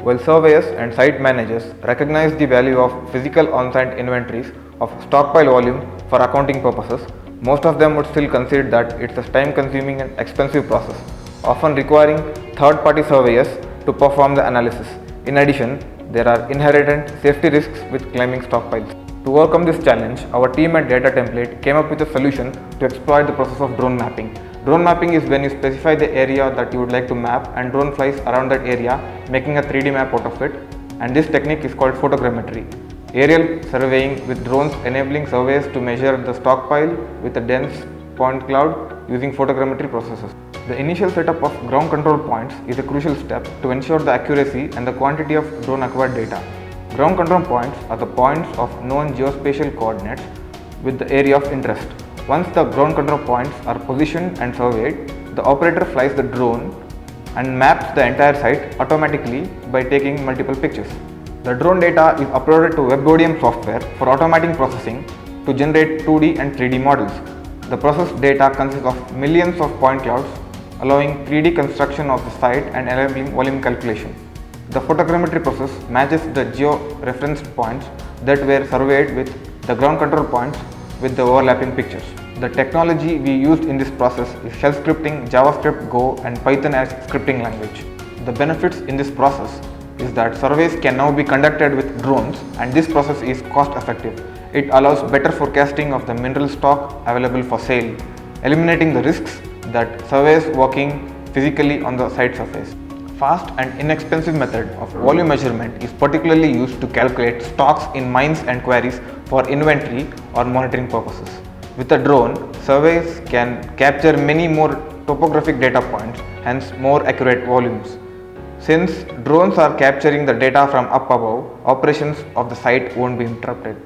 While surveyors and site managers recognize the value of physical on-site inventories of stockpile volume for accounting purposes, most of them would still consider that it's a time-consuming and expensive process, often requiring third-party surveyors to perform the analysis. In addition, there are inherent safety risks with claiming stockpiles. To overcome this challenge, our team at Data Template came up with a solution to exploit the process of drone mapping. Drone mapping is when you specify the area that you would like to map and drone flies around that area, making a 3D map out of it, and this technique is called photogrammetry. Aerial surveying with drones enabling surveyors to measure the stockpile with a dense point cloud using photogrammetry processes. The initial setup of ground control points is a crucial step to ensure the accuracy and the quantity of drone acquired data. Ground control points are the points of known geospatial coordinates with the area of interest. Once the ground control points are positioned and surveyed, the operator flies the drone and maps the entire site automatically by taking multiple pictures. The drone data is uploaded to WebODM software for automating processing to generate 2D and 3D models. The processed data consists of millions of point clouds, allowing 3D construction of the site and enabling volume calculation. The photogrammetry process matches the geo-referenced points that were surveyed with the ground control points with the overlapping pictures. The technology we used in this process is shell scripting, JavaScript, Go and Python as scripting language. The benefits in this process is that surveys can now be conducted with drones and this process is cost effective. It allows better forecasting of the mineral stock available for sale, eliminating the risks that surveys working physically on the site surface. Fast and inexpensive method of volume measurement is particularly used to calculate stocks in mines and quarries for inventory or monitoring purposes. With a drone, surveys can capture many more topographic data points, hence more accurate volumes. Since drones are capturing the data from up above, operations of the site won't be interrupted.